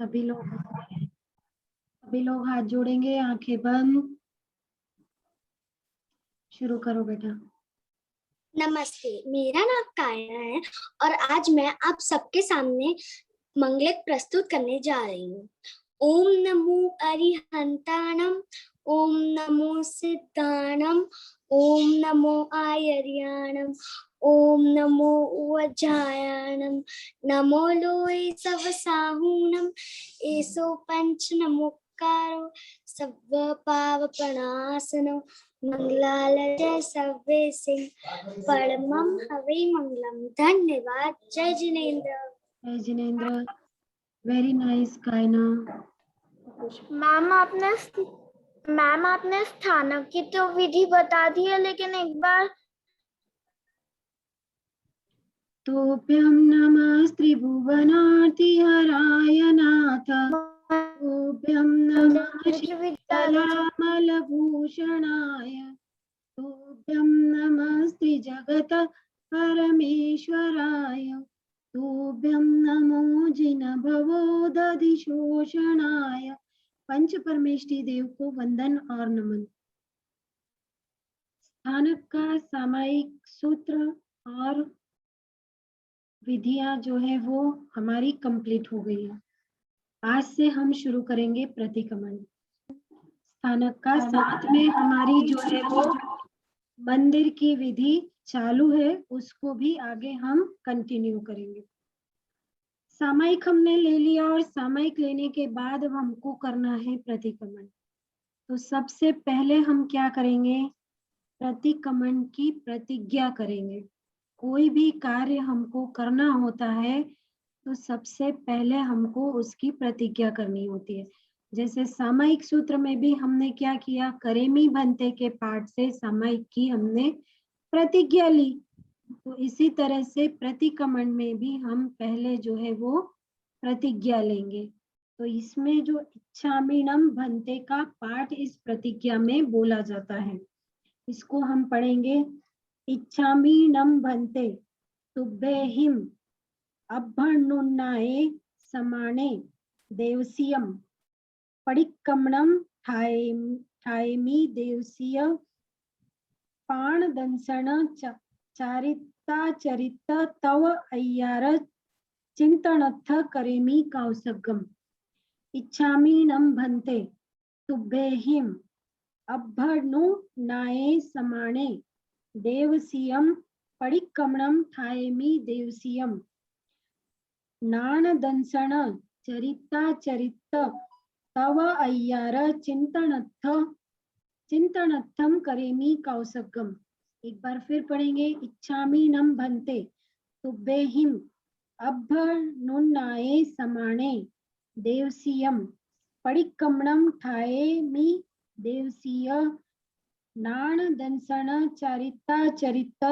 सभी लोग हाथ जोड़ेंगे, आंखें बंद। शुरू करो बेटा। नमस्ते, मेरा नाम कायरा है और आज मैं आप सबके सामने मंगलक प्रस्तुत करने जा रही हूँ। ओम नमो अरिहंताणम, ओम नमो सिद्धाणम, ओम नमो आयर्याणम, ओम नमो वज्रायणम, नमो लोय सवसाहूणम, एसो पंच नमोकारो सव्व पाव प्रणासनो, मंगलाल जय सव्वे सिंह, परमम हवे मंगलम। धन्यवाद। जय जिनेन्द्र। जय Jinendra. Very nice Kaina. Ma'am आपने स्थानक की तो विधि बता दी है, लेकिन एक बार। तोभ्यं नमः त्रिभुवनार्तिहराय नाथ, तोभ्यं नमः शीतलामलभूषणाय, तोभ्यं नमः श्रीजगत परमेश्वराय, तोभ्यं नमो जिनभवोदधिशोषणाय। पंच परमेष्टि देव को वंदन और नमन। स्थानक का सामायिक सूत्र और विधियां जो है वो हमारी कंप्लीट हो गई है। आज से हम शुरू करेंगे प्रतिक्रमण। स्थानक का साथ में हमारी जो है वो मंदिर की विधि चालू है, उसको भी आगे हम कंटिन्यू करेंगे। सामायिक हमने ले लिया और सामायिक लेने के बाद अब हमको करना है प्रतिक्रमण। तो सबसे पहले हम क्या करेंगे? प्रतिक्रमण की प्रतिज्ञा करेंगे। कोई भी कार्य हमको करना होता है तो सबसे पहले हमको उसकी प्रतिज्ञा करनी होती है। जैसे सामायिक सूत्र में भी हमने क्या किया? करेमी भंते के पाठ से सामायिक की हमने प्रतिज्ञा ली। तो इसी तरह से प्रतिक्रमण में भी हम पहले जो है वो प्रतिज्ञा लेंगे। तो इसमें जो इच्छामीणम भंते का पाठ इस प्रतिज्ञा में बोला जाता है, इसको हम पढ़ेंगे। इच्छामीणम भंते तुभ्यहिम अभ्यनुन्नाये समाने देवसीयम पडिक्कमणम ठायेमि देवसीय पाणदंसन चारिताचरित तव अय्यार चिंतनथ करेमि कौसगम। इच्छामीणम भंते तुभ्यहिम अभ्यनुन्नाये समाने देवसीयम पडिक्कमणम ठायेमि देवसीयम नाणदंसन चरिताचरित तव अय्यार चिंतनर्थम करेमि कौसगम। एक बार फिर पढ़ेंगे। इच्छामीणम भंते तुभ्यहिम अभ्यनुन्नाये समाने देवसीयम पडिक्कमणम ठायेमि देवसीय नाणदंसन चारिताचरित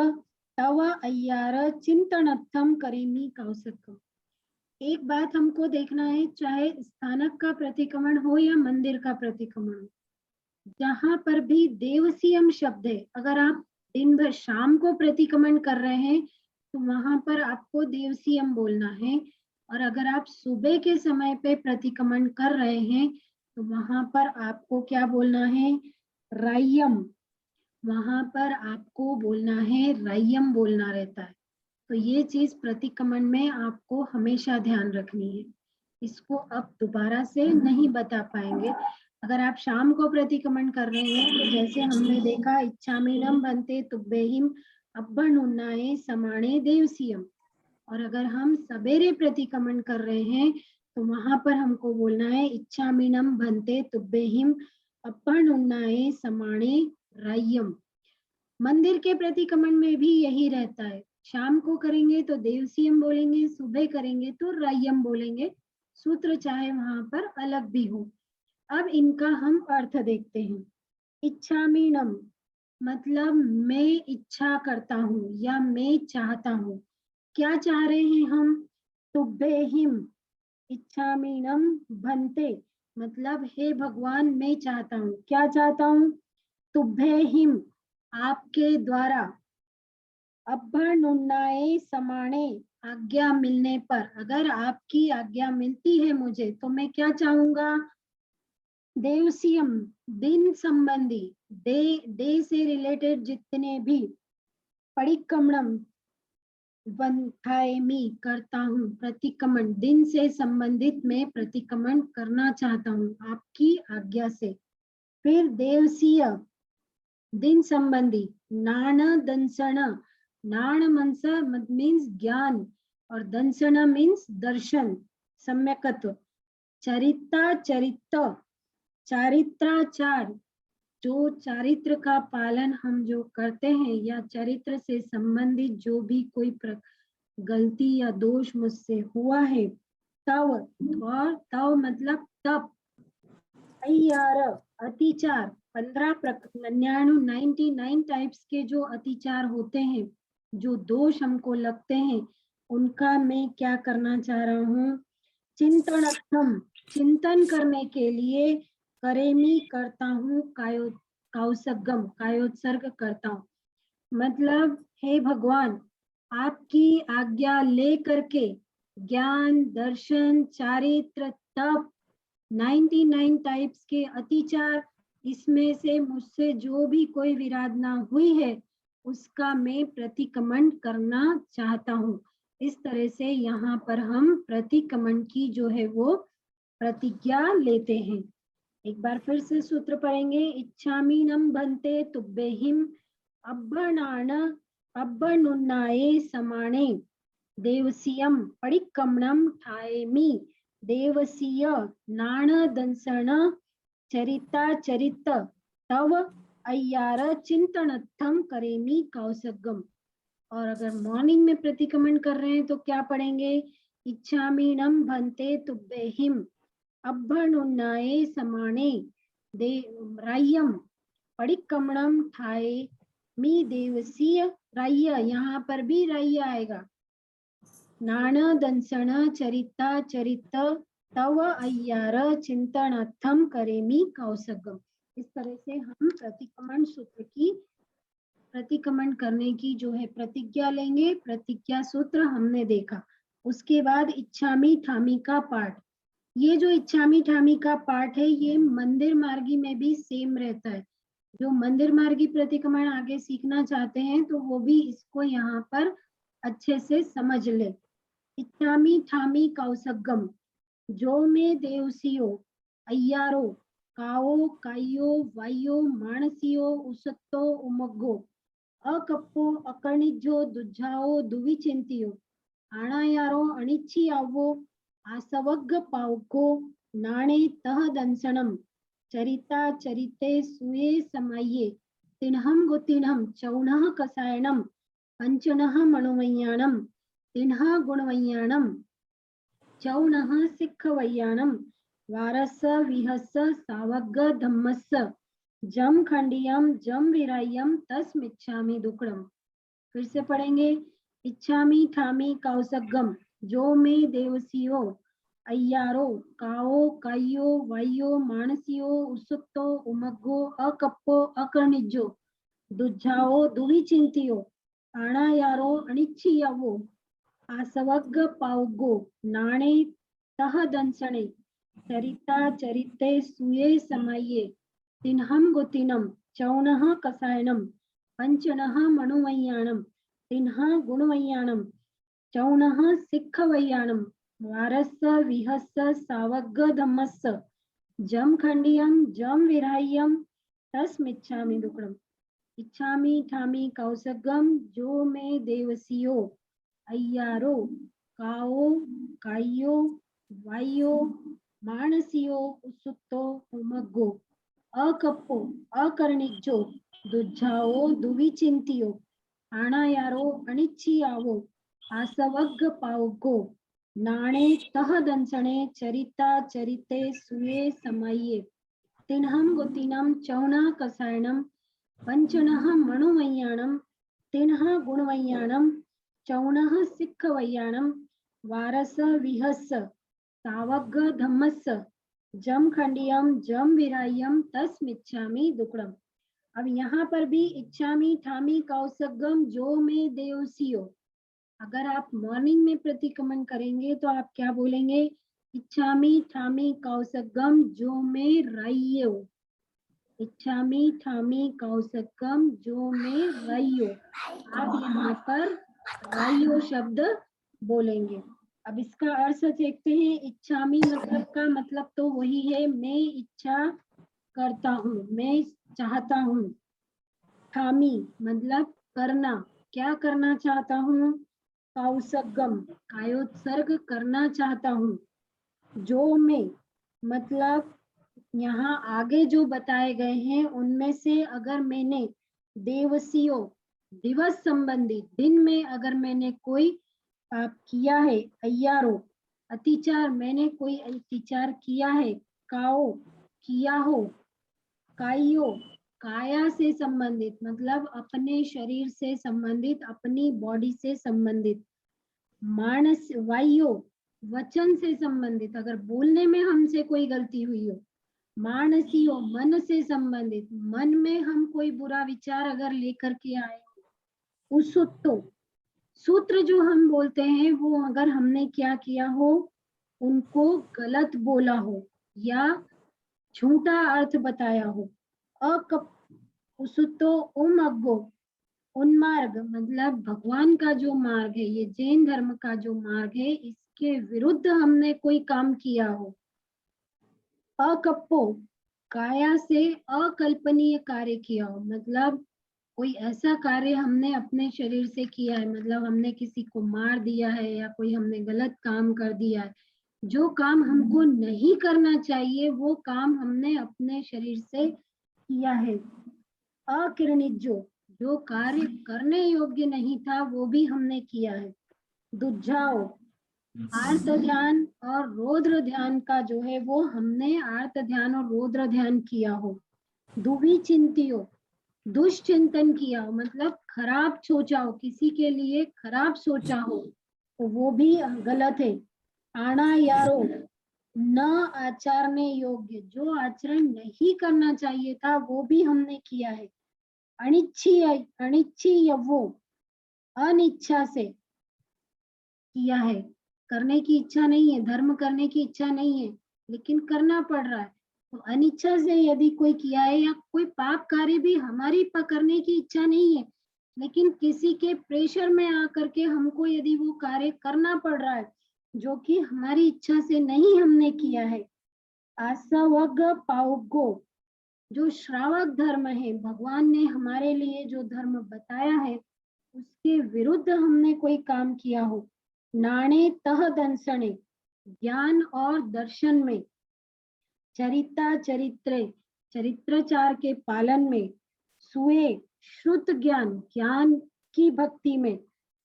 तव अय्यार चिंतनर्थम करेमि कौसगम। एक बात हमको देखना है, चाहे स्थानक का प्रतिक्रमण हो या मंदिर का प्रतिक्रमण हो, जहां पर भी देवसीयम शब्द है, अगर आप दिन भर शाम को प्रतिक्रमण कर रहे हैं तो वहां पर आपको देवसीयम बोलना है, और अगर आप सुबह के समय पे प्रतिक्रमण कर रहे हैं तो वहां पर आपको क्या बोलना है? रायम। वहां पर आपको बोलना है रायम, बोलना रहता है। तो ये चीज प्रतिक्रमण में आपको हमेशा ध्यान रखनी है, इसको अब दोबारा से नहीं बता पाएंगे। अगर आप शाम को प्रतिक्रमण कर रहे हैं तो जैसे हमने देखा, इच्छामीणम भंते तुभ्यहिम अभ्यनुन्नाये समाने देवसीयम, और अगर हम सवेरे प्रतिक्रमण कर रहे हैं तो वहां पर हमको बोलना है इच्छामीणम भंते तुभ्यहिम अभ्यनुन्नाये समाने रायम। मंदिर के प्रतिक्रमण में भी यही रहता है, शाम को करेंगे तो देवसीयम बोलेंगे, सुबह करेंगे तो रायम बोलेंगे। सूत्र चाहे वहां पर अलग भी हो। अब इनका हम अर्थ देखते हैं। इच्छामीणम मतलब मैं इच्छा करता हूँ या मैं चाहता हूँ। क्या चाह रहे हैं हम? तुभ्यहिम इच्छामीणम भंते मतलब हे भगवान मैं चाहता हूँ। क्या चाहता हूँ? तुभ्यहिम आपके द्वारा, अभ्यनुन्नाये समाने आज्ञा मिलने पर, अगर आपकी आज्ञा मिलती है मुझे तो मैं क्या चाहूंगा? देवसीयम, दिन संबंधी, दे से रिलेटेड जितने भी, परिक्रमणम, वंथाएमी करता हूँ, प्रतिक्रमण दिन से संबंधित मैं प्रतिक्रमण करना चाहता हूँ आपकी आज्ञा से। फिर देवसीय, दिन संबंधी, नाण दंसण, नाण मनस मीन्स ज्ञान और दंसण मीन्स दर्शन, सम्यकत्व। चरिता चरित्र, चारित्राचार, जो चारित्र का पालन हम जो करते हैं या चरित्र से संबंधित जो भी कोई गलती या दोष मुझसे हुआ है, तव, और तव मतलब तप, अय्यार, अतिचार, 99 टाइप्स के जो अतिचार होते हैं, जो दोष हमको लगते हैं, उनका मैं क्या करना चाह रहा हूँ? चिंतनार्थम, चिंतन करने के लिए, करेमी करता हूँ, काउसगम, कायोत्सर्ग करता हूँ। मतलब हे भगवान, आपकी आज्ञा ले करके ज्ञान, दर्शन, चारित्र, तप, 99 टाइप्स के अतिचार, इसमें से मुझसे जो भी कोई विराधना हुई है उसका मैं प्रतिक्रमण करना चाहता हूँ। इस तरह से यहाँ पर हम प्रतिक्रमण की जो है वो प्रतिज्ञा लेते हैं। एक बार फिर से सूत्र पढ़ेंगे। इच्छामि नम भन्ते तुभ्यहिम अभ्यनान अभ्यनुन्नाये समाने देवसीयम परिक्रमणम ठाएमि देवसीय नाण दंसण चरिता चरित तव अय्यार चिंतनत्थम करेमि कौसगम। और अगर मॉर्निंग में प्रतिक्रमण कर रहे हैं तो क्या पढ़ेंगे? इच्छामीनम भन्ते तुभ्यहिम अभ्यनुन्नाये समाने राय्यम परिक्रमणम ठाए मी देवसीय, राय्य, यहाँ पर भी राय्य आएगा, नाण दंसण चरिता चरित तव अय्यार चिंतनार्थम करेमि कौसगम। इस तरह से हम प्रतिक्रमण सूत्र की, प्रतिक्रमण करने की जो है प्रतिज्ञा लेंगे। प्रतिज्ञा सूत्र हमने देखा। उसके बाद इच्छामी ठामी का पाठ। ये जो इच्छामी ठामी का पाठ है ये मंदिर मार्गी में भी सेम रहता है। जो मंदिर मार्गी प्रतिक्रमण आगे सीखना चाहते हैं तो वो भी इसको यहाँ पर अच्छे से समझ ले। इच्छामी ठामी कौसगम, जो में देवसियो, अय्यारो, काओ कायो वायो मानसियो उसत्तो उमग्गो अकप्पो अकर्णिजो दुज्जाओ दुविचिंतियो आणायारो अनिच्छियावो आसवग्ग पावको नाणे तह दंसनम चरिता चरिते सुये समाये तिन्हम गुतिन्हम चौनः कसायणम पंचनः मणुमय्याणम तिन्ह गुणवय्याणम चौनः सिक्खवय्याणम वारस विहस सावग्ग धम्मस्स जम खंडियम जम विरायम तस्मिच्छामि दुक्कडम। फिर से पढ़ेंगे। इच्छामी ठामी कौसगम, जो में देवसियो, अय्यारो, काओ कायो वायो मानसियो उसुत्तो उमग्गो अकप्पो अकर्णिजो दुज्जाओ दुविचिंतियो आणायारो अनिच्छियावो आसवग्ग पावगो नाणे तह दंसणे चरिता चरिते सुये समाये तिन्हम गुतिनम चौनः कसायणम पंचनः मणुवय्याणम तिन्ह गुणवय्याणम चौनः सिक्खवय्याणम वारस विहस सावग्ग धम्मस्स जम खंडियम जम विराह्यम तस्मिच्छामि दुक्कडम। इच्छामी ठामी कौसगम, जो में देवसियो, अय्यारो, काओ कायो वायो मानसियो उसुत्तो उमग्गो अकप्पो अकर्णिजो दुज्जाओ दुविचिंतियो आणायारो अनिच्छियावो आसवग्ग पावगो नाणे तह दंसणे चरिता चरिते सुये समाये तिन्हम गुतिनम चौनः कसायणम पंचनः मणुमय्याणम तिन्ह गुणवय्याणम चौनः सिक्खवय्याणम वारस विहस सावग्ग धम्मस्स जम खंडियम जम विरायम तस्मिच्छामि दुक्कडम। अब यहाँ पर भी इच्छामी ठामी कौसगम, जो में देवसियो, अगर आप मॉर्निंग में प्रतिक्रमण करेंगे तो आप क्या बोलेंगे? इच्छामि ठामि कौसगम जो में रहियो। इच्छामि ठामि कौसगम जो में रहियो। आप यहाँ पर रहियो शब्द बोलेंगे। अब इसका अर्थ देखते हैं। इच्छामि मतलब का मतलब तो वही है, मैं इच्छा करता हूँ, मैं चाहता हूँ। ठामी मतलब करना, क्या करना चाहता हूँ? कौसगम कायोत्सर्ग करना चाहता हूँ। जो में मतलब यहाँ आगे जो बताए गए हैं उनमें से अगर मैंने देवसियो दिवस संबंधी दिन में अगर मैंने कोई पाप किया है, अय्यारो अतिचार मैंने कोई अतिचार किया है, काओ किया हो, काइयो काया से संबंधित मतलब अपने शरीर से संबंधित, अपनी बॉडी से संबंधित, मानस वायो वचन से संबंधित अगर बोलने में हमसे कोई गलती हुई हो, मानसियो मन से संबंधित मन में हम कोई बुरा विचार अगर लेकर के आए हो, उसुत्तो सूत्र जो हम बोलते हैं वो अगर हमने क्या किया हो, उनको गलत बोला हो या झूठा अर्थ बताया हो। अकप उसुत्तो उम अग्गो उन्मार्ग मतलब भगवान का जो मार्ग है, ये जैन धर्म का जो मार्ग है, इसके विरुद्ध हमने कोई काम किया हो। अकप्पो काया से अकल्पनीय कार्य किया हो मतलब कोई ऐसा कार्य हमने अपने शरीर से किया है, मतलब हमने किसी को मार दिया है या कोई हमने गलत काम कर दिया है, जो काम हमको नहीं करना चाहिए वो काम हमने अपने शरीर से किया है। अकिरणिजो जो कार्य करने योग्य नहीं था वो भी हमने किया है। दुज्जाओ आर्त ध्यान और रौद्र ध्यान का जो है वो हमने आर्त ध्यान और रौद्र ध्यान किया हो। दुवि चिंतियो दुष्चिंतन किया हो मतलब खराब सोचा हो, किसी के लिए खराब सोचा हो तो वो भी गलत है। आना यारो न आचरने योग्य जो आचरण नहीं करना चाहिए था वो भी हमने किया है। अनिच्छीय वो अनिच्छा से किया है, करने की इच्छा नहीं है, धर्म करने की इच्छा नहीं है लेकिन करना पड़ रहा है, तो अनिच्छा से यदि कोई किया है या कोई पाप कार्य भी हमारी करने की इच्छा नहीं है लेकिन किसी के प्रेशर में आकर के हमको यदि वो कार्य करना पड़ रहा है जो कि हमारी इच्छा से नहीं हमने किया है। आसवग पाउगो जो श्रावक धर्म है, भगवान ने हमारे लिए जो धर्म बताया है उसके विरुद्ध हमने कोई काम किया हो। नाणे तह दंसने ज्ञान और दर्शन में, चरिता चरित्रे चरित्राचार के पालन में, सुए शुद्ध ज्ञान ज्ञान की भक्ति में,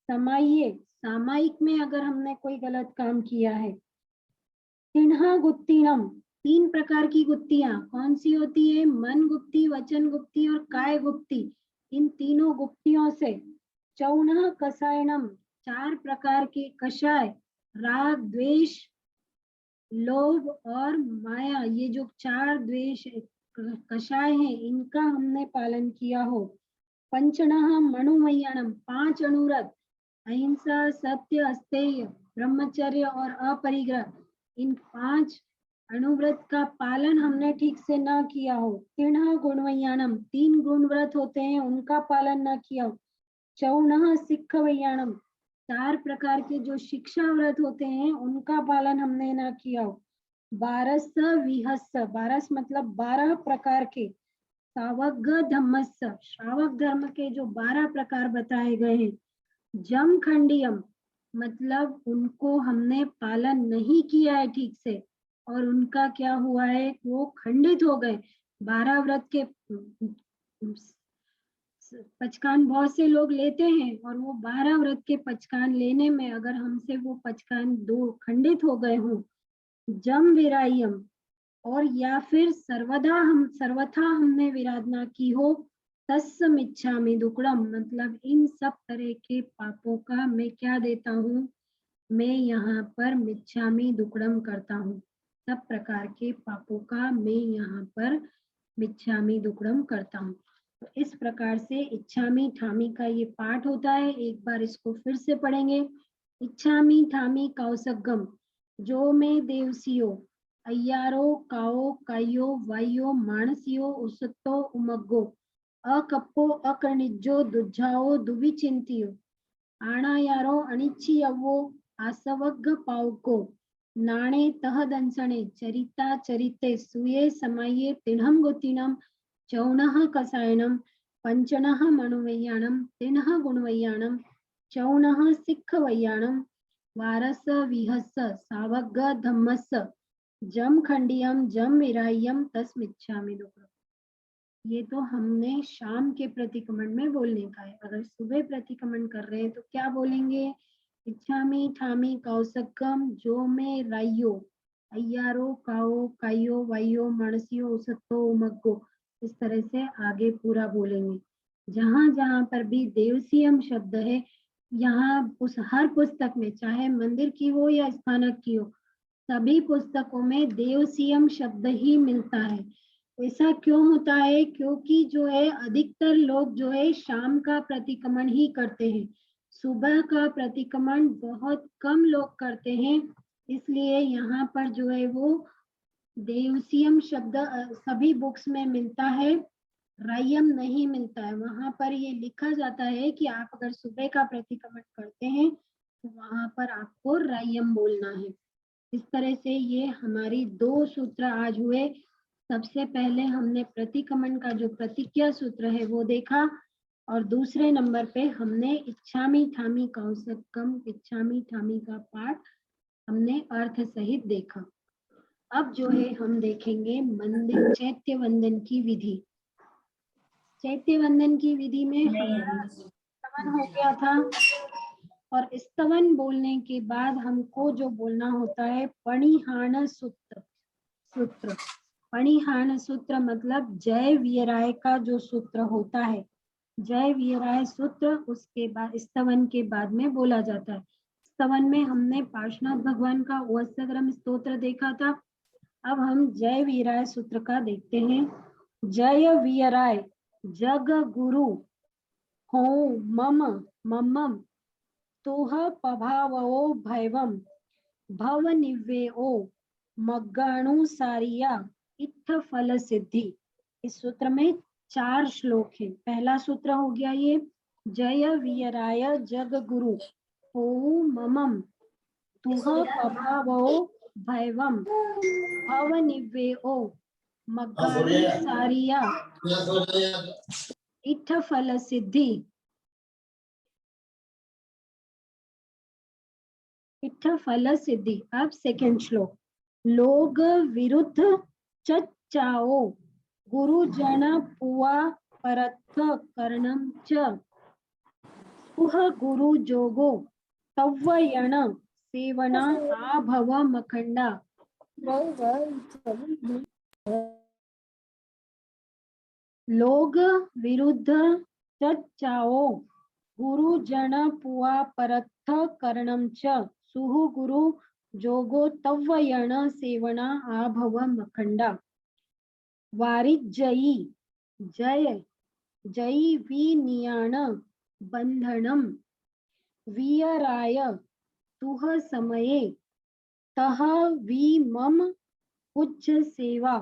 समाये सामायिक में अगर हमने कोई गलत काम किया है। तिन्हा गुत्तीनम तीन प्रकार की गुत्तियां कौन सी होती है? मन गुप्ती, वचन गुप्ती और काय गुप्ती। इन तीनों गुप्तियों से चौनह कसायनम चार प्रकार के कषाय, राग द्वेष लोभ और माया, ये जो चार द्वेष कषाय हैं इनका हमने पालन किया हो। पंचणः मणुमय्यणम पांच अनुव्रत अहिंसा सत्य अस्तेय ब्रह्मचर्य और अपरिग्रह, इन पांच अनुव्रत का पालन हमने ठीक से न किया हो। तीर्ण गुणवैयाणम तीन गुण व्रत होते हैं उनका पालन न किया हो। चौनः सिक्ख वैयाणम चार प्रकार के जो शिक्षा व्रत होते हैं उनका पालन हमने न किया हो। बारस विहस बारस मतलब 12 प्रकार के, सावग धम्मस श्रावक धर्म के जो 12 प्रकार बताए गए हैं। जम खंडियम मतलब उनको हमने पालन नहीं किया है ठीक से और उनका क्या हुआ है, वो खंडित हो गए। 12 व्रत के पचकान बहुत से लोग लेते हैं और वो 12 व्रत के पचकान लेने में अगर हमसे वो पचकान दो खंडित हो गए हों। जम विरायम और या फिर सर्वथा हमने विराधना की हो। तस्य मिच्छामि दुक्कडम मतलब इन सब तरह के पापों का मैं क्या देता हूँ, मैं यहाँ पर मिच्छामि दुक्कडम करता हूँ। सब प्रकार के पापों का मैं यहाँ पर मिच्छामि दुक्कडम करता हूँ। इस प्रकार से इच्छामी ठामी का ये पाठ होता है। एक बार इसको फिर से पढ़ेंगे। इच्छामी ठामी कौसगम, जो में देवसियो, अय्यारो काओ कायो वायो मानसियो उसतो उमग्गो, अकप्पो अकर्णिज्जो दुज्जाओ दुविचिंतियो, आणायारो अनिच्छियवो आसवग्ग पावको, नाणे तह दंसणे चरिता चरिते सुये समाये तिन्हम गोतिनम चौनः कसायनम पंचनः मनुवैयाणम तिन्ह गुणवैयाणम चौनः सिक्खवैयाणम वारस विहस सावग्ग धम्मस जम खंडियम जम विराह्यम तस्मिच्छामि। ये तो हमने शाम के प्रतिक्रमण में बोलने का है। अगर सुबह प्रतिक्रमण कर रहे हैं तो क्या बोलेंगे? इच्छामी ठामी कौसकम, जो में राइयो, अय्यारो काओ कायो वायो मानसियो उसत्तो उमग्गो, इस तरह से आगे पूरा बोलेंगे। जहां जहां पर भी देवसियम शब्द है, यहाँ उस हर पुस्तक में, चाहे मंदिर की हो या स्थानक की हो, सभी पुस्तकों में देवसियम शब्द ही मिलता है। ऐसा क्यों होता है? क्योंकि जो है अधिकतर लोग जो है शाम का प्रतिक्रमण ही करते हैं, सुबह का प्रतिक्रमण बहुत कम लोग करते हैं। इसलिए यहाँ पर जो है वो देवसियम शब्द सभी बुक्स में मिलता है, रायम नहीं मिलता है। वहां पर ये लिखा जाता है कि आप अगर सुबह का प्रतिक्रमण करते हैं तो वहां पर आपको रायम बोलना है। इस तरह से ये हमारी 2 सूत्र आज हुए। सबसे पहले हमने प्रतिक्रमण का जो प्रतिज्ञा सूत्र है वो देखा, और दूसरे नंबर पे हमने इच्छामी ठामी कौसकम, इच्छामी ठामी का पाठ हमने अर्थ सहित देखा। अब जो है हम देखेंगे मंदिर चैत्य वंदन की विधि। चैत्य वंदन की विधि में हमारा स्तवन हो गया था, और स्तवन बोलने के बाद हमको जो बोलना होता है पणिहान सूत्र। पणिहान सूत्र मतलब जय वीराय का जो सूत्र होता है, जय वीराय सूत्र उसके बाद स्तवन के बाद में बोला जाता है। स्तवन में हमने पार्श्वनाथ भगवान का वत्सग्रम स्तोत्र देखा था। अब हम जय वीराय सूत्र का देखते हैं। जय वीराय जग गुरु हो मम मम तुह पभावो भैवम भव निवेओ मग्गाणुसारिया इत्थ फल सिद्धि। इस सूत्र में 4 श्लोक है। पहला सूत्र हो गया ये, जय वीराय जग गुरु हो मम तुह पभावो भैवम भव निवेओ मग्गाणुसारिया इत्थ फल सिद्धि। इत्थ फल सिद्धि। अब सेकंड श्लोक, लोग विरुद्ध चच्चाओ गुरुजन पुआ परत्थ कर्णम च सुह गुरु जोगो तव्वयण सेवना आभव मखंडा। लोग विरुद्ध चच्चाओ गुरुजन पुआ परत्थ कर्णम च सुहु गुरु जोगो तव्वयण सेवना आभव मखंडा। वारिजयी जय जयी विनियाण बंधनम वियराय तुह समये तह वि मम उच्च सेवा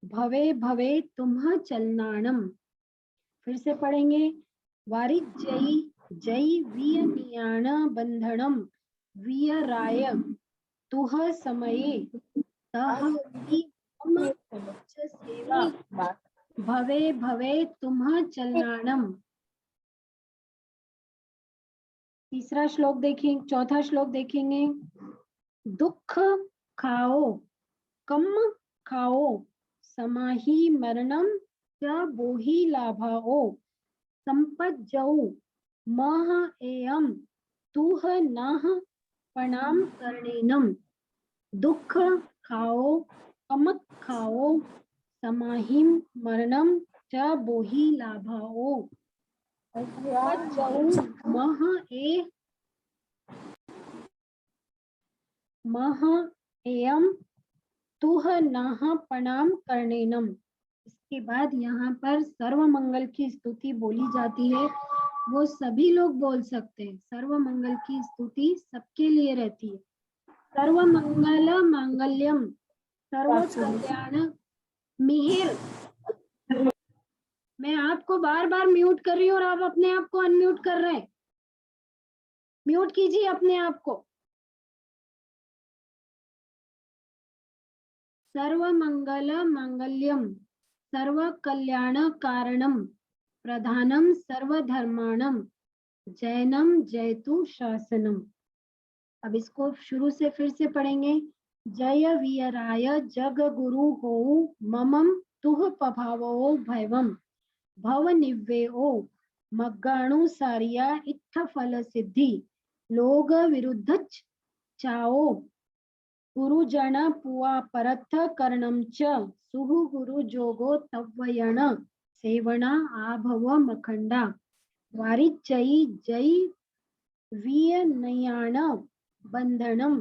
भवे भवे तुम्ह चलनाणम। फिर से पढ़ेंगे। वारिजयी जय विनियाण बंधनम वियराय तुह समये तह वि मम उच्च सेवा भवे भवे तुम्ह चलनाणम। तीसरा श्लोक देखेंगे, चौथा श्लोक देखेंगे। दुख खाओ कम खाओ समाही मरणम च बोहि लाभाओ संपज्जौ मह एयम तुह नः प्रणाम करणेनम। दुख खाओ कम खाओ समाहिम मरणम च बोहि लाभाओ संपज्जौ मह एयम तुह नः प्रणाम करणेनम। के बाद यहाँ पर सर्व मंगल की स्तुति बोली जाती है, वो सभी लोग बोल सकते हैं। सर्व मंगल की स्तुति सबके लिए रहती है। सर्व मंगल मांगल्यम सर्व कल्याण मिहिर। मैं आपको बार बार म्यूट कर रही हूँ और आप अपने आप को अनम्यूट कर रहे हैं। म्यूट कीजिए अपने आप को। सर्व मंगल मांगल्यम सर्व कल्याण कारणम प्रधानम सर्वधर्माणम जैनम जयतु शासनम। अब इसको शुरू से फिर से पढ़ेंगे। जय वीराय जग गुरु हो ममम तुह पभावो भैवम भव निव्वेओ मग्गाणु सारिया इत्थ फल सिद्धि लोग विरुद्धच चाओ गुरुजन पुआ परथ कर्णम च सुहु गुरु जोगो तव्वयण सेवना आभव मखंडा वारिचई जय वियनयाण बंधनम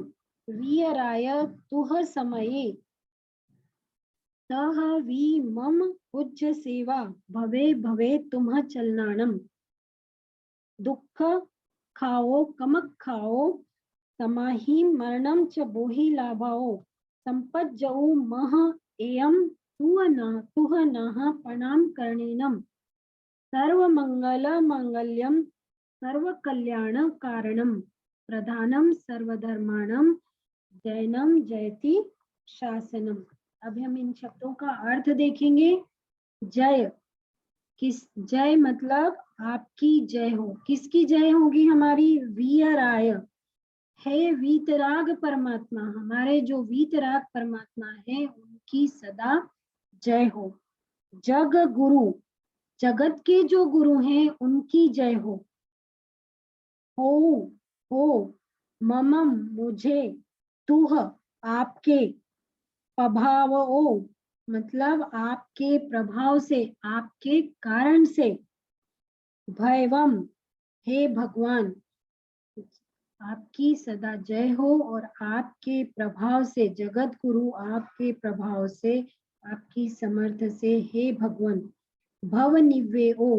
वीराय तुह समये सह वी मम पूज्य सेवा भवे भवे तुम्ह चलनानम दुख खाओ कमक खाओ समाहि मरणम च बोहि लाभाओ संपज्जौ मह एयम तुह नः प्रणाम करणेनम सर्व मंगल मांगल्यम सर्व कल्याण कारणम प्रधानम सर्वधर्माणम जैनम जयति शासनम। अब हम इन शब्दों का अर्थ देखेंगे। जय, किस जय मतलब आपकी जय हो। किसकी जय होगी? हमारी वीराय है वीतराग परमात्मा, हमारे जो वीतराग परमात्मा है उनकी सदा जय हो। जग गुरु, जगत के जो गुरु हैं उनकी जय हो। हो ममम मुझे, तुह आपके, प्रभावो मतलब आपके प्रभाव से, आपके कारण से, भैवम हे भगवान आपकी सदा जय हो और आपके प्रभाव से, जगत गुरु आपके प्रभाव से, आपकी समर्थ से हे भगवान भव निव्वेओ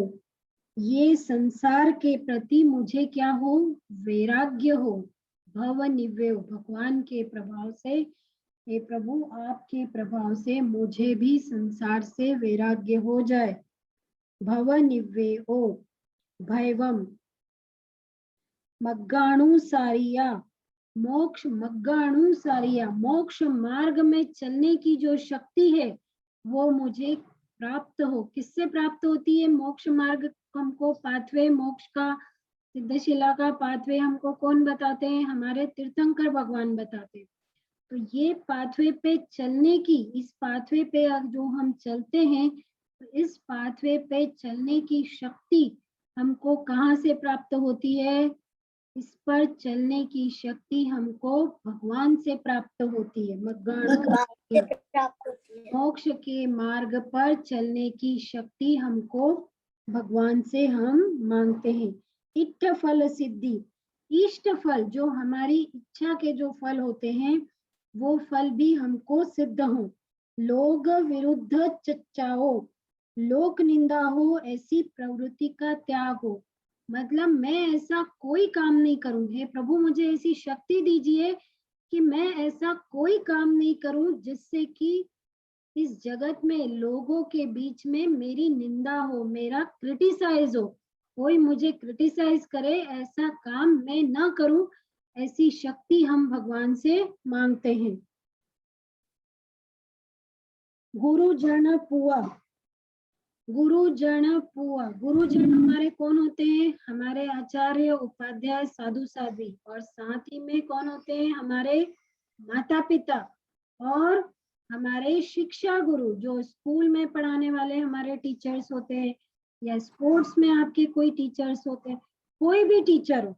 ये संसार के प्रति मुझे क्या हो? वैराग्य हो। भव निव्वेओ भगवान के प्रभाव से, हे प्रभु आपके प्रभाव से मुझे भी संसार से वैराग्य हो जाए। भव निव्वेओ भैवम मग्गाणुसारिया मोक्ष, मग्गाणुसारिया मोक्ष मार्ग में चलने की जो शक्ति है वो मुझे प्राप्त हो। किससे प्राप्त होती है मोक्ष मार्ग? हमको पाथवे मोक्ष का, सिद्धशिला का पाथवे हमको कौन बताते हैं? हमारे तीर्थंकर भगवान बताते हैं। तो ये पाथवे पे चलने की, इस पाथवे पे जो हम चलते हैं, तो इस पाथवे पे चलने की शक्ति हमको कहाँ से प्राप्त होती है? इस पर चलने की शक्ति हमको भगवान से प्राप्त होती है। मोक्ष के मार्ग पर चलने की शक्ति हमको भगवान से हम मांगते हैं। इष्ट फल सिद्धि, इष्ट फल जो हमारी इच्छा के जो फल होते हैं वो फल भी हमको सिद्ध हो। लोग विरुद्ध चच्चाओ, लोक निंदा हो ऐसी प्रवृत्ति का त्याग हो। मतलब मैं ऐसा कोई काम नहीं करूं, हे प्रभु मुझे ऐसी शक्ति दीजिए कि मैं ऐसा कोई काम नहीं करूं जिससे कि इस जगत में लोगों के बीच में मेरी निंदा हो, मेरा क्रिटिसाइज हो, कोई मुझे क्रिटिसाइज करे, ऐसा काम मैं ना करूं। ऐसी शक्ति हम भगवान से मांगते हैं। गुरुजन पुआ, गुरुजन पुआ, गुरुजन हमारे कौन होते हैं? हमारे आचार्य, उपाध्याय, साधु साध्वी, और साथ ही में कौन होते हैं? हमारे माता पिता और हमारे शिक्षा गुरु, जो स्कूल में पढ़ाने वाले हमारे टीचर्स होते हैं, या स्पोर्ट्स में आपके कोई टीचर्स होते हैं, कोई भी टीचर हो,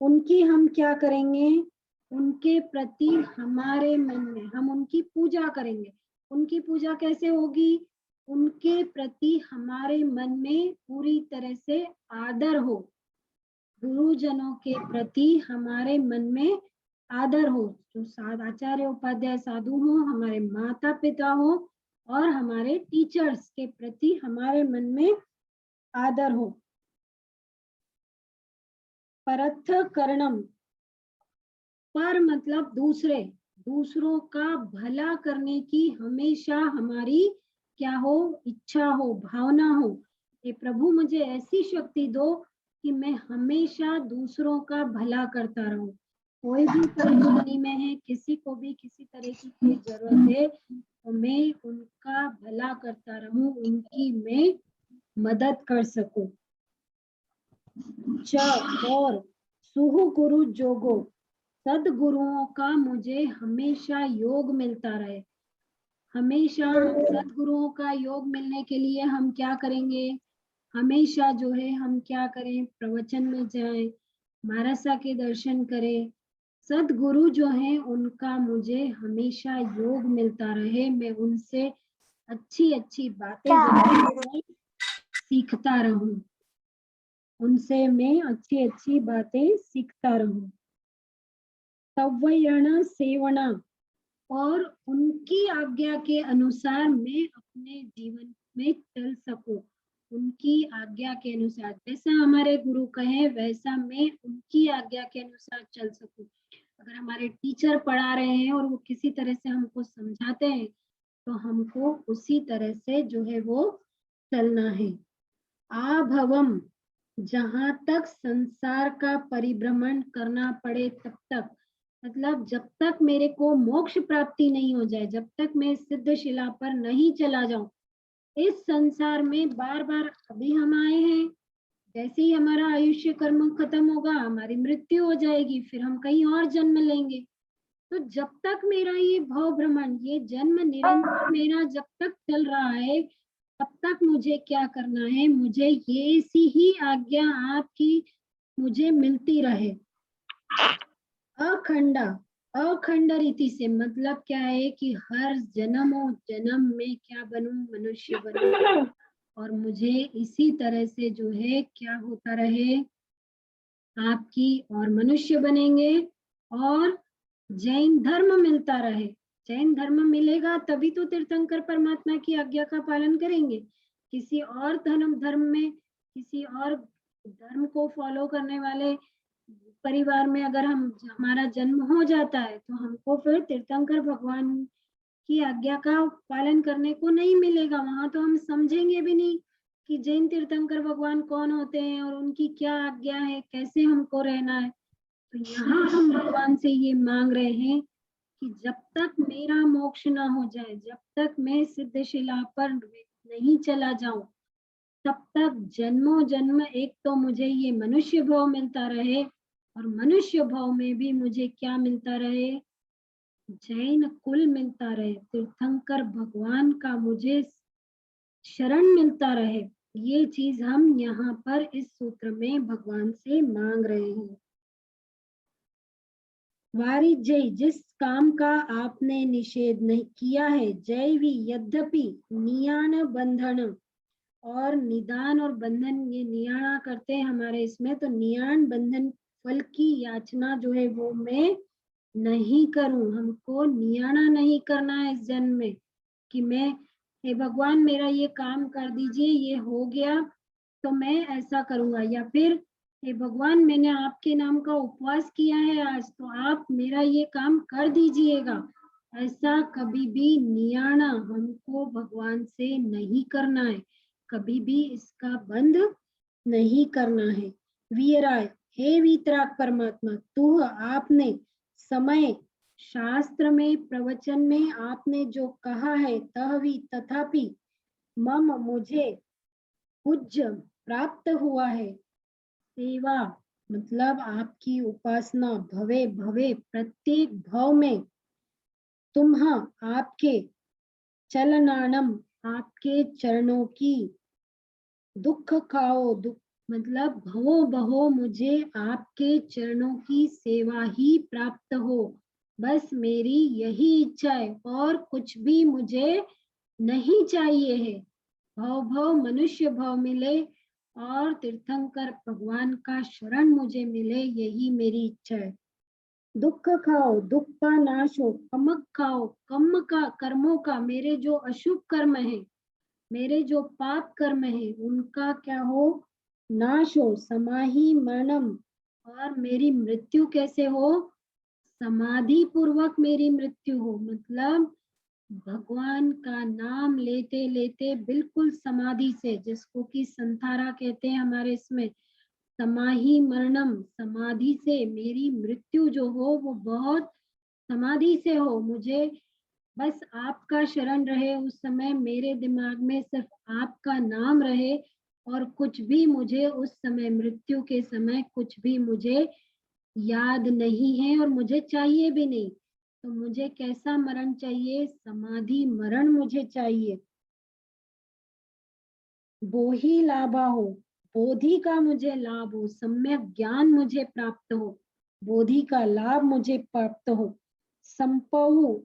उनकी हम क्या करेंगे? उनके प्रति हमारे मन में हम उनकी पूजा करेंगे। उनकी पूजा कैसे होगी? उनके प्रति हमारे मन में पूरी तरह से आदर हो। गुरुजनों के प्रति हमारे मन में आदर हो। जो आचार्य उपाध्याय साधु हो, हमारे माता पिता हो, और हमारे टीचर्स के प्रति हमारे मन में आदर हो। परथ करणम, पर मतलब दूसरे, दूसरों का भला करने की हमेशा हमारी क्या हो, इच्छा हो, भावना हो। हे प्रभु मुझे ऐसी शक्ति दो कि मैं हमेशा दूसरों का भला करता रहूं। कोई भी परेशानी में है, किसी को भी किसी तरह की कोई जरूरत है, तो मैं उनका भला करता रहूं, उनकी मैं मदद कर सकूं। और सुहु गुरु जोगो, सदगुरुओं का मुझे हमेशा योग मिलता रहे। हमेशा सदगुरुओं का योग मिलने के लिए हम क्या करेंगे, हमेशा जो है हम क्या करें, प्रवचन में जाएं, महाराजा के दर्शन करें। सदगुरु जो है उनका मुझे हमेशा योग मिलता रहे, मैं उनसे अच्छी अच्छी बातें जो है सीखता रहूं, उनसे मैं अच्छी अच्छी बातें सीखता रहूं। सव्वयण सेवना, और उनकी आज्ञा के अनुसार मैं अपने जीवन में चल सकूं। उनकी आज्ञा के अनुसार, जैसा हमारे गुरु कहे वैसा मैं उनकी आज्ञा के अनुसार चल सकूं। अगर हमारे टीचर पढ़ा रहे हैं और वो किसी तरह से हमको समझाते हैं, तो हमको उसी तरह से जो है वो चलना है। आभवम, जहां तक संसार का परिभ्रमण करना पड़े तब तक, मतलब जब तक मेरे को मोक्ष प्राप्ति नहीं हो जाए, जब तक मैं सिद्ध शिला पर नहीं चला जाऊं, इस संसार में बार बार, अभी हम आए हैं, जैसे ही हमारा आयुष्य कर्म खत्म होगा हमारी मृत्यु हो जाएगी, फिर हम कहीं और जन्म लेंगे। तो जब तक मेरा ये भव भ्रमण, ये जन्म निरंतर मेरा जब तक चल रहा है, तब तक मुझे क्या करना है, मुझे ये सी ही आज्ञा आपकी मुझे मिलती रहे। अखंडा, अखंड रीति से मतलब क्या है कि हर जन्मों जन्म में क्या बनूं, मनुष्य बनूं, और मुझे इसी तरह से जो है क्या होता रहे, आपकी और मनुष्य बनेंगे, और जैन धर्म मिलता रहे। जैन धर्म मिलेगा तभी तो तीर्थंकर परमात्मा की आज्ञा का पालन करेंगे। किसी और धर्म में, किसी और धर्म को फॉलो करने वाले परिवार में अगर हमारा जन्म हो जाता है, तो हमको फिर तीर्थंकर भगवान की आज्ञा का पालन करने को नहीं मिलेगा। वहां तो हम समझेंगे भी नहीं कि जैन तीर्थंकर भगवान कौन होते हैं और उनकी क्या आज्ञा है, कैसे हमको रहना है। तो यहाँ हम भगवान से ये मांग रहे हैं कि जब तक मेरा मोक्ष ना हो जाए, जब तक मैं सिद्ध शिला पर नहीं चला जाऊं, तब तक जन्मों जन्म एक तो मुझे ये मनुष्य भाव मिलता रहे, और मनुष्य भाव में भी मुझे क्या मिलता रहे, जैन कुल मिलता रहे, तीर्थंकर भगवान का मुझे शरण मिलता रहे। ये चीज हम यहाँ पर इस सूत्र में भगवान से मांग रहे हैं। वारी जय, जिस काम का आपने निषेध नहीं किया है, जय भी यद्यपि नियान बंधन, और निदान और बंधन, ये नियाणा करते हैं हमारे इसमें, तो नियान बंधन फल की याचना जो है वो मैं नहीं करूं। हमको नियाणा नहीं करना है इस जन्म में कि मैं, हे भगवान मेरा ये काम कर दीजिए, ये हो गया तो मैं ऐसा करूंगा, या फिर हे भगवान मैंने आपके नाम का उपवास किया है आज, तो आप मेरा ये काम कर दीजिएगा। ऐसा कभी भी नियाणा हमको भगवान से नहीं करना है, कभी भी इसका बंध नहीं करना है। वीराय, हे वीतराग परमात्मा, तू आपने समय शास्त्र में, प्रवचन में आपने जो कहा है, तहवी तथापि मम मुझे पूज्य प्राप्त हुआ है। सेवा मतलब आपकी उपासना, भवे भवे प्रत्येक भाव में, तुम्हा आपके चलनानम, आपके चरणों की, दुख खाओ, दुख मतलब भवो बहो मुझे आपके चरणों की सेवा ही प्राप्त हो, बस मेरी यही इच्छा है, और कुछ भी मुझे नहीं चाहिए है। भव भव मनुष्य भाव मिले और तीर्थंकर भगवान का शरण मुझे मिले, यही मेरी इच्छा है। दुख खाओ, दुख का नाश हो। कमक खाओ, कर्मों का, मेरे जो अशुभ कर्म है, मेरे जो पाप कर्म है, उनका क्या हो, नाश हो। समाहि मरणम, और मेरी मृत्यु कैसे हो, समाधि पूर्वक मेरी मृत्यु हो। मतलब भगवान का नाम लेते लेते बिल्कुल समाधि से, जिसको कि संथारा कहते हैं हमारे इसमें, समाहि मरणम, समाधि से मेरी मृत्यु जो हो वो बहुत समाधि से हो। मुझे बस आपका शरण रहे, उस समय मेरे दिमाग में सिर्फ आपका नाम रहे, और कुछ भी मुझे उस समय, मृत्यु के समय कुछ भी मुझे याद नहीं है और मुझे चाहिए भी नहीं। तो मुझे कैसा मरण चाहिए, समाधि मरण मुझे चाहिए। बोहि लाभा हो, बोधि का मुझे लाभ हो, सम्यक ज्ञान मुझे प्राप्त हो, बोधि का लाभ मुझे प्राप्त हो। संपहु,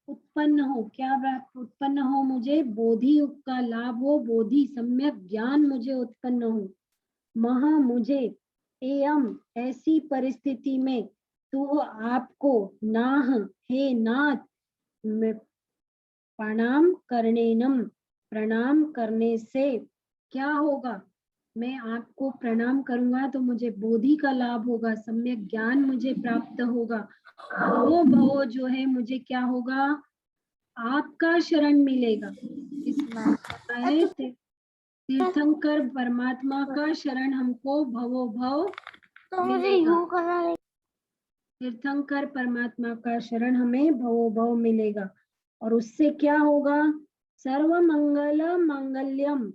उत्पन्न हो, क्या उत्पन्न हो मुझे, बोधि का लाभ हो, बोधि सम्यक ज्ञान मुझे उत्पन्न हो। महा, मुझे, एयम, ऐसी परिस्थिति में, तू, आपको, नाह, हे नाथ, प्रणाम करनेनम, प्रणाम करने से क्या होगा, मैं आपको प्रणाम करूंगा तो मुझे बोधि का लाभ होगा, सम्यक ज्ञान मुझे प्राप्त होगा। भवो भवो जो है मुझे क्या होगा, आपका शरण मिलेगा। इसमें है तीर्थंकर परमात्मा का शरण हमको भवो भव तो मुझे मिलेगा। यू करना है। तीर्थंकर परमात्मा का शरण हमें भवो भव मिलेगा, और उससे क्या होगा, सर्व मंगल मांगल्यम,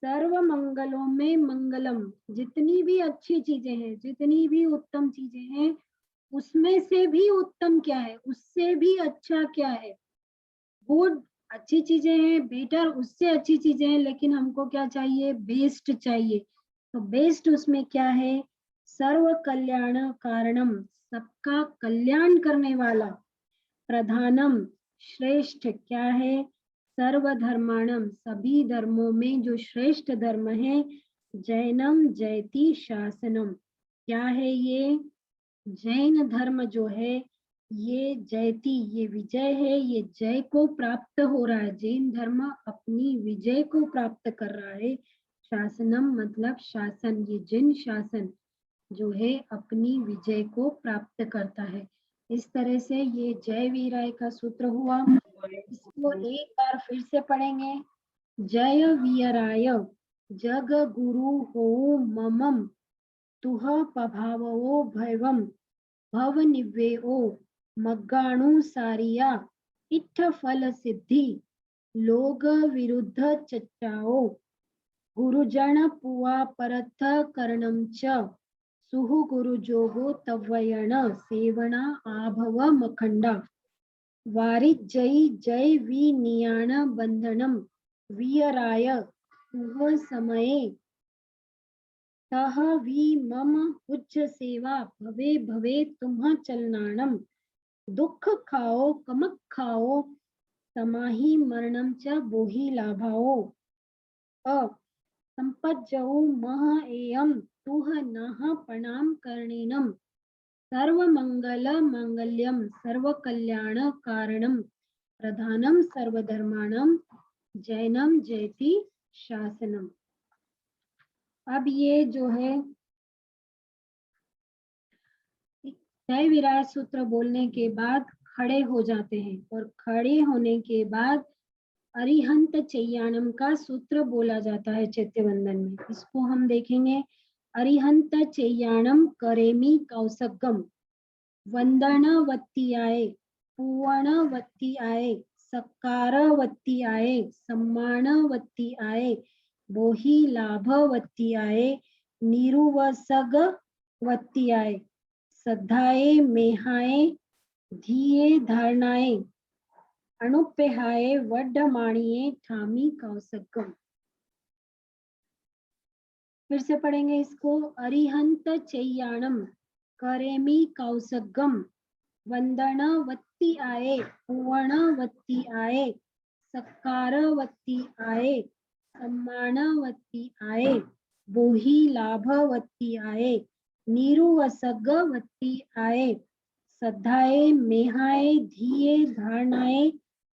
सर्व मंगलों में मंगलम, जितनी भी अच्छी चीजें हैं, जितनी भी उत्तम चीजें हैं, उसमें से भी उत्तम क्या है, उससे भी अच्छा क्या है, गुड, अच्छी चीजें हैं, बेटर, उससे अच्छी चीजें हैं, लेकिन हमको क्या चाहिए, बेस्ट चाहिए। तो बेस्ट उसमें क्या है, सर्व कल्याण कारणम, सबका कल्याण करने वाला, प्रधानम, श्रेष्ठ क्या है, सर्वधर्माणम, सभी धर्मों में जो श्रेष्ठ धर्म है, जैनम जयति शासनम, क्या है ये, जैन धर्म जो है ये जयति, ये विजय है, ये जय को प्राप्त हो रहा है, जैन धर्म अपनी विजय को प्राप्त कर रहा है। शासनम मतलब शासन, ये जैन शासन जो है अपनी विजय को प्राप्त करता है। इस तरह से ये जय वीराय का सूत्र हुआ। इसको एक बार फिर से पढ़ेंगे। जय वीराय, जग गुरु हो ममम, तुह पभावो भैवम, भव निवेओ, मग्गाणु सारिया, इट्ठ फल सिद्धि, लोग विरुद्ध चच्चाओ, गुरुजन पुआ परथ करणम च, सुहु गुरु जोगो तव्वयण, सेवना आभव मखंडा, वारिजयी जय वी नियाण बंधनम, वीराय तुह समये, तह वी मम उच्च सेवा, भवे भवे तुम्ह चलनाणम, दुख खाओ, कमक खाओ, समाहि मरणम च बोहि लाभाओ। अ संपज्जौ मह एयम, तुह नः प्रणाम करणेनम, सर्व मंगल मांगल्यम, सर्व कल्याण कारणम, प्रधानम सर्वधर्माणम, जैनम जयति शासनम। अब ये जो है जय विराट सूत्र बोलने के बाद खड़े हो जाते हैं, और खड़े होने के बाद अरिहंत चैयाणम का सूत्र बोला जाता है चैत्यवंदन में। इसको हम देखेंगे। अरिहंत चैयाणम करेमी कौसगम, वंदनवत्तियाय, पूर्णवत्तियाय, सकारवत्तियाय, सम्मानवत्तियाय, बोहि लाभवत्तियाय, निरुवसगवत्तियाय, श्रद्धाये मेहाय, धीये धारणाय, अणुप्यहाय, वड्डमाणिये, ठामी कौसगम। फिर से पढ़ेंगे इसको। अरिहंत चैयाणम करेमी कौसगम, वंदनवत्ति आये, पूर्णवत्ति आये, सकारवत्ति आये, सम्मानवत्ति आये, बोहि लाभवत्ति आये, नीरुवसग वत्ती आए, सद्धाए मेहाए धीये धारणाए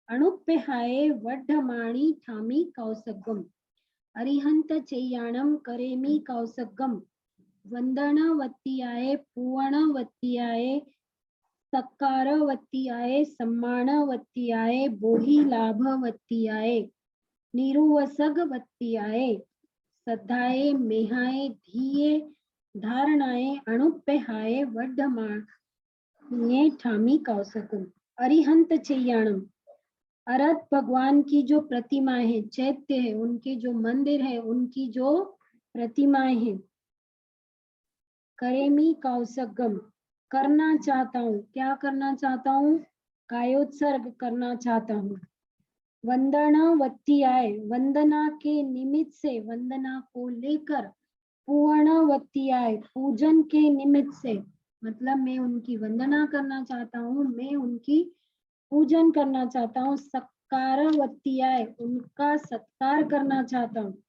अणुप्यहाए वड्ढमाणी ठामी कौसगम। अरिहंत चेय्याणम करेमी कौसगम। वंदनवत्तियाय पूवणवत्तियाय सत्कारवत्तियाय सम्मानवत्तियाय बोहि लाभवत्तियाय निरुवसगवत्तियाय सद्धाए मेहाए धीये धारणाए अणुप्यहाए वड्ढमाणिये ठामी कौसगम। अरिहंत चेय्याणम, अरहत भगवान की जो प्रतिमाएं हैं, चैत्य है, उनके जो मंदिर है, उनकी जो प्रतिमाएं हैं। करेमी कौसगम, करना चाहता हूँ, क्या करना चाहता हूँ, कायोत्सर्ग करना चाहता हूँ। वंदनावत्तियाय, वंदना के निमित्त से, वंदना को लेकर। पूर्णवत्तियाय, पूजन के निमित्त से, मतलब मैं उनकी वंदना करना चाहता हूँ, मैं उनकी पूजन करना चाहता हूँ। सत्कारवत्तियाय, उनका सत्कार करना चाहता हूँ।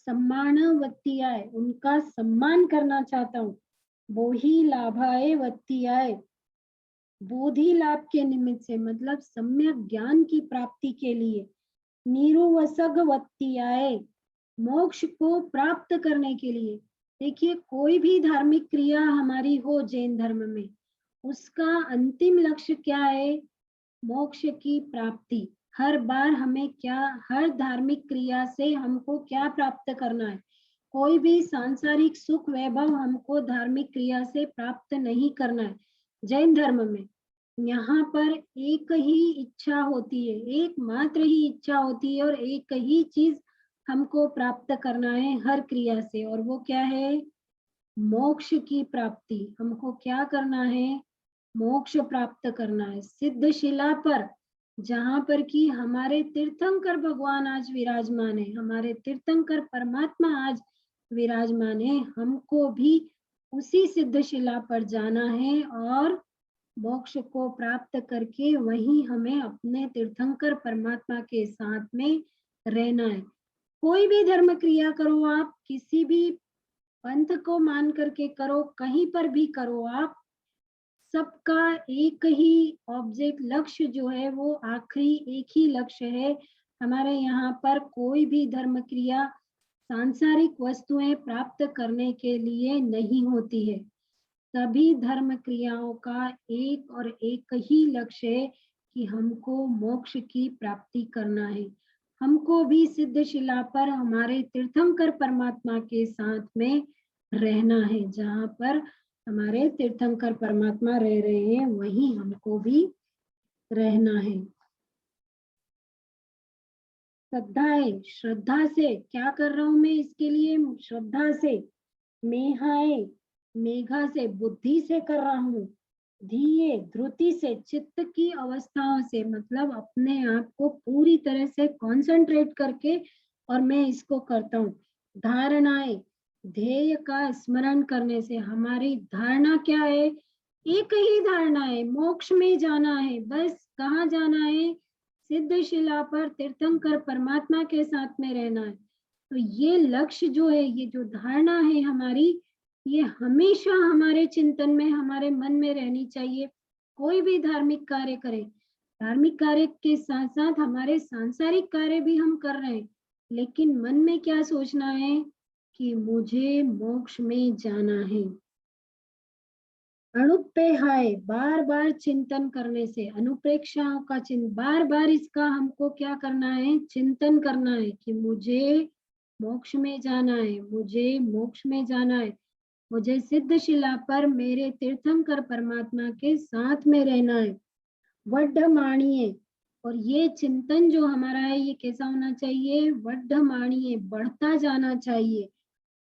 सम्मानवत्तियाय, उनका सम्मान करना चाहता हूँ। बोहि लाभाय वत्तियाय, बोधि लाभ के निमित्त से, मतलब सम्यक ज्ञान की प्राप्ति के लिए। निरुवसग वत्तियाय, मोक्ष को प्राप्त करने के लिए। देखिए, कोई भी धार्मिक क्रिया हमारी हो जैन धर्म में, उसका अंतिम लक्ष्य क्या है, मोक्ष की प्राप्ति। हर बार हमें क्या, हर धार्मिक क्रिया से हमको क्या प्राप्त करना है, कोई भी सांसारिक सुख वैभव हमको धार्मिक क्रिया से प्राप्त नहीं करना है। जैन धर्म में यहाँ पर एक ही इच्छा होती है, एकमात्र ही इच्छा होती है, और एक ही चीज हमको प्राप्त करना है हर क्रिया से, और वो क्या है, मोक्ष की प्राप्ति। हमको क्या करना है, मोक्ष प्राप्त करना है। सिद्ध शिला पर, जहाँ पर कि हमारे तीर्थंकर भगवान आज विराजमान है, हमारे तीर्थंकर परमात्मा आज विराजमान है, हमको भी उसी सिद्ध शिला पर जाना है और मोक्ष को प्राप्त करके वहीं हमें अपने तीर्थंकर परमात्मा के साथ में रहना है। कोई भी धर्म क्रिया करो आप, किसी भी पंथ को मान करके करो, कहीं पर भी करो आप, सबका एक ही ऑब्जेक्ट, लक्ष्य जो है वो आखिरी एक ही लक्ष्य है। हमारे यहाँ पर कोई भी धर्म क्रिया सांसारिक वस्तुएं प्राप्त करने के लिए नहीं होती है। सभी धर्म क्रियाओं का एक और एक ही लक्ष्य है कि हमको मोक्ष की प्राप्ति करना है। हमको भी सिद्ध शिला पर हमारे तीर्थंकर परमात्मा के साथ में रहना है। जहाँ पर हमारे तीर्थंकर परमात्मा रह रहे हैं, वहीं हमको भी रहना है। श्रद्धा है, श्रद्धा से क्या कर रहा हूं मैं, इसके लिए श्रद्धा से। मेहाए, मेघा से, बुद्धि से कर रहा हूँ। धीये, धृति से, चित्त की अवस्थाओं से, मतलब अपने आप को पूरी तरह से कंसंट्रेट करके और मैं इसको करता हूँ। धारणाएं, ध्येय का स्मरण करने से। हमारी धारणा क्या है, एक ही धारणा है, मोक्ष में जाना है। बस कहाँ जाना है, सिद्ध शिला पर तीर्थंकर परमात्मा के साथ में रहना है। तो ये लक्ष्य जो है, ये जो धारणा है हमारी, ये हमेशा हमारे चिंतन में, हमारे मन में रहनी चाहिए। कोई भी धार्मिक कार्य करें, धार्मिक कार्य के साथ साथ हमारे सांसारिक कार्य भी हम कर रहे हैं, लेकिन मन में क्या सोचना है कि मुझे मोक्ष में जाना है। अणुप्यहाय, बार बार चिंतन करने से, अनुप्रेक्षाओं का चिंतन, बार बार इसका हमको क्या करना है, चिंतन करना है कि मुझे मोक्ष में जाना है, मुझे मोक्ष में जाना है, मुझे सिद्ध शिला पर मेरे तीर्थंकर परमात्मा के साथ में रहना है। वड्ढमाणिये, और ये चिंतन जो हमारा है ये कैसा होना चाहिए, वड्ढमाणिये, बढ़ता जाना चाहिए,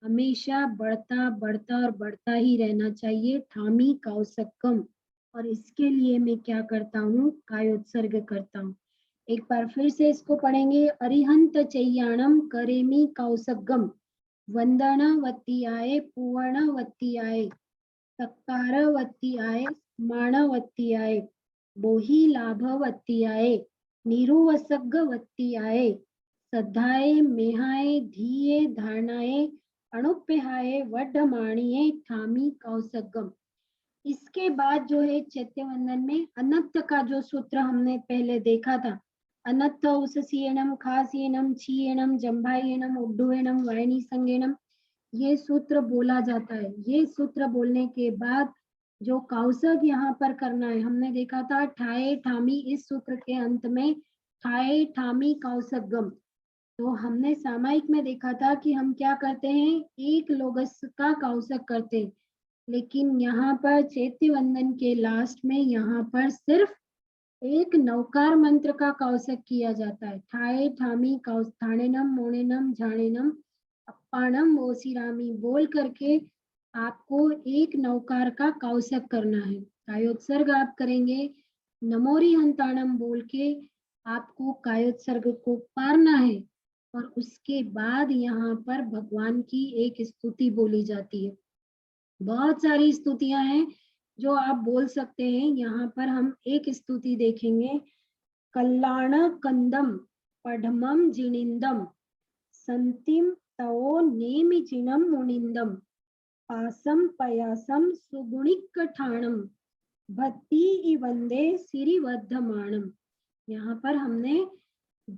हमेशा बढ़ता बढ़ता और बढ़ता ही रहना चाहिए। ठामी कौसकम, और इसके लिए मैं क्या करता हूँ, कायोत्सर्ग करता हूँ। एक बार फिर से इसको पढ़ेंगे। अरिहंत चैयाणम करेमी कौसगम, वंदनवत्तियाय पूर्णवत्तियाय सत्कारवत्तियाय माणवत्तियाय बोहि लाभवत्तियाय निरुवसगवत्तियाय सद्धाय मेहाय धीये धारणाय अणुप्यहाये वड्ढमाणिये ठामी कौसगम। इसके बाद जो है चैत्य वंदन में अनत्त का जो सूत्र हमने पहले देखा था, अनत्त उससीयणम खासीयणम छीयणम जंभायणम उड्डुयणम वायनी संगेणम, ये सूत्र बोला जाता है। ये सूत्र बोलने के बाद जो कौसग यहाँ पर करना है, हमने देखा था ठाए ठामी, इस सूत्र के अंत में ठाए ठामी कौसगम। तो हमने सामायिक में देखा था कि हम क्या करते हैं, एक लोगस का कौसग करते हैं, लेकिन यहाँ पर चैत्य वंदन के लास्ट में यहाँ पर सिर्फ एक नौकार मंत्र का कौसग किया जाता है। ठाए ठामी कौस ठाणेनम मोणेनम झाणेनम अप्पाणम ओसिरामी बोल करके आपको एक नौकार का कौसग करना है। कायोत्सर्ग आप करेंगे, नमोरी हंताणम बोल के आपको कायोत्सर्ग को पारना है, और उसके बाद यहाँ पर भगवान की एक स्तुति बोली जाती है। बहुत सारी स्तुतियां हैं जो आप बोल सकते हैं। यहाँ पर हम एक स्तुति देखेंगे, कल्याण कंदम पढ़मम जिनिंदम संतिम तवो नेमि जिनम मुनिंदम पासम पयासम सुगुणिक ठाणम भक्ति वंदे सिरिवद्धमाणम। यहाँ पर हमने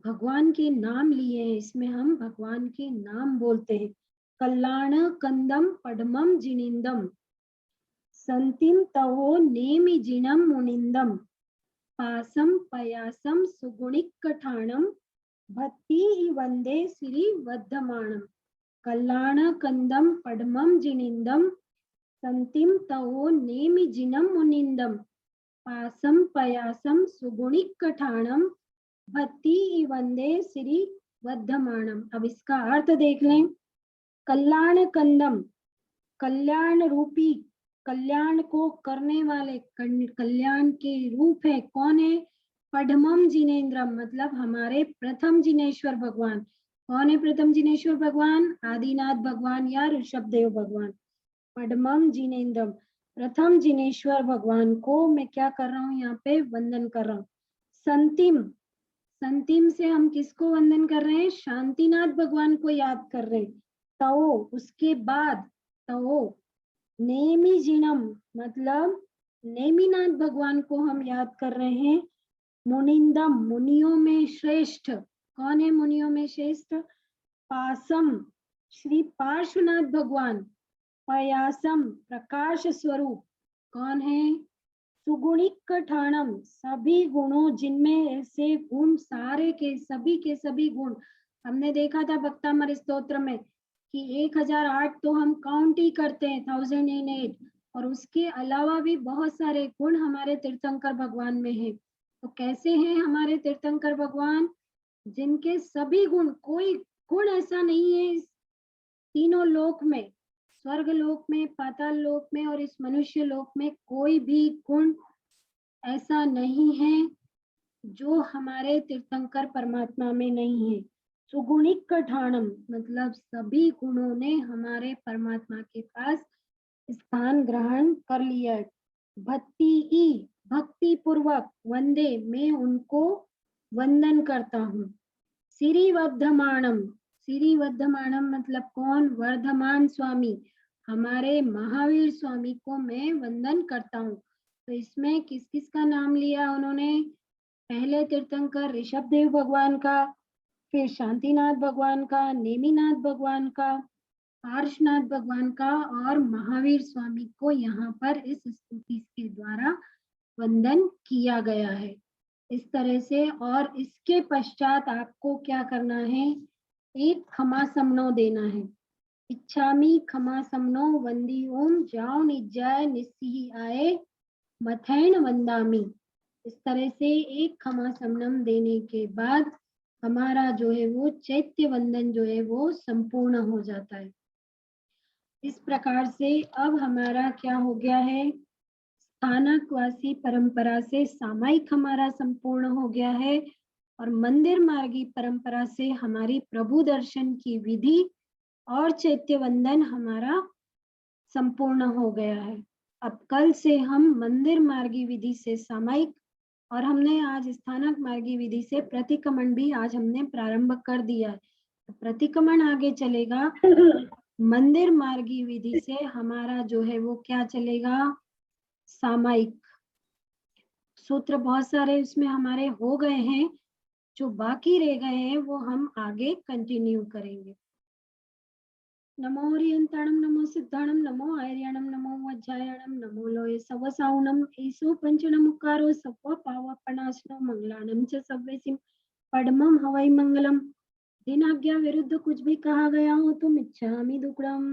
भगवान के नाम लिए हैं, इसमें हम भगवान के नाम बोलते हैं। कल्याण कंदम पद्मम जिनिंदम संतिम तवो नेमि जिनम मुनिंदम पासम पयासम सुगुणिक ठाणम भक्ति वंदे सिरि वद्धमाणम। कल्याण कंदम पद्मम जिनिंदम संतिम तवो नेमि जिनम मुनिंदम पासम पयासम सुगुणिक ठाणम भक्ति वंदे सिरि वद्धमाणम। अब इसका अर्थ देख लें। कल्याण कंदम, कल्याण रूपी, कल्याण को करने वाले, कल्याण के रूप है, कौन है? पद्मम जिनेन्द्रम, मतलब हमारे प्रथम जिनेश्वर भगवान। कौन है प्रथम जिनेश्वर भगवान? आदिनाथ भगवान या ऋषभदेव भगवान। पद्मम जिनेन्द्रम, प्रथम जिनेश्वर भगवान को मैं क्या कर रहा हूँ, यहाँ पे वंदन कर रहा हूँ। संतिम, संतिम से हम किसको वंदन कर रहे हैं? शांतिनाथ भगवान को याद कर रहे हैं। तवो, उसके बाद तवो, नेमि जिनम, मतलब नेमिनाथ भगवान को हम याद कर रहे हैं। मुनिंदम, मुनियों में श्रेष्ठ, कौन है मुनियों में श्रेष्ठ? पासम, श्री पार्श्वनाथ भगवान। पयासम, प्रकाश स्वरूप, कौन है? सुगुणिक ठाणम, सभी गुणों, जिनमें ऐसे गुण सारे के सभी गुण, हमने देखा था भक्तामर स्तोत्र में कि 1008 तो हम काउंट ही करते हैं, 1008, और उसके अलावा भी बहुत सारे गुण हमारे तीर्थंकर भगवान में है। तो कैसे हैं हमारे तीर्थंकर भगवान? जिनके सभी गुण, कोई गुण ऐसा नहीं है इस तीनों लोक में, स्वर्ग लोक में, पाताल लोक में और इस मनुष्य लोक में, कोई भी गुण ऐसा नहीं है जो हमारे तीर्थंकर परमात्मा में नहीं है। सुगुणिक ठाणम, मतलब सभी गुणों ने हमारे परमात्मा के पास स्थान ग्रहण कर लिया है। भक्ति, भक्ति पूर्वक, वंदे, मैं उनको वंदन करता हूँ। सिरिवर्धमाणम, सिरिवर्धमाणम मतलब कौन? वर्धमान स्वामी, हमारे महावीर स्वामी को मैं वंदन करता हूँ। तो इसमें किस किस का नाम लिया उन्होंने? पहले तीर्थंकर ऋषभदेव भगवान का, फिर शांतिनाथ भगवान का, नेमिनाथ भगवान का, पार्श्वनाथ भगवान का और महावीर स्वामी को यहाँ पर इस स्तुति के द्वारा वंदन किया गया है। इस तरह से, और इसके पश्चात आपको क्या करना है? एक खमा समनो देना है। इच्छामी खमा समनो वंदी ओम जाओ निजाय निस्सी आए मथैन वंदामी। इस तरह से एक खमा समनम देने के बाद हमारा जो है वो चैत्य वंदन जो है वो संपूर्ण हो जाता है। इस प्रकार से अब हमारा क्या हो गया है? स्थानकवासी परंपरा से सामायिक हमारा संपूर्ण हो गया है, और मंदिर मार्गी परंपरा से हमारी प्रभु दर्शन की विधि और चैत्य वंदन हमारा संपूर्ण हो गया है। अब कल से हम मंदिर मार्गी विधि से सामायिक, और हमने आज स्थानक मार्गी विधि से प्रतिक्रमण भी आज हमने प्रारंभ कर दिया है। तो प्रतिक्रमण आगे चलेगा। मंदिर मार्गी विधि से हमारा जो है वो क्या चलेगा, सामायिक। सूत्र बहुत सारे इसमें हमारे हो गए हैं, जो बाकी रह गए हैं वो हम आगे कंटिन्यू करेंगे। नमो हरियंताणम, नमो सिद्धाणम, नमो आर्याणम, नमो वज्रायणम, नमो लोये सवसाउनम, ईसो पंचनमुकारो सप्व पावपनाशनो मंगलानम च सव्यसिम पद्मम हवै मंगलम। दिन आज्ञा विरुद्ध कुछ भी कहा गया हो तो मिच्छामि दुक्कडम।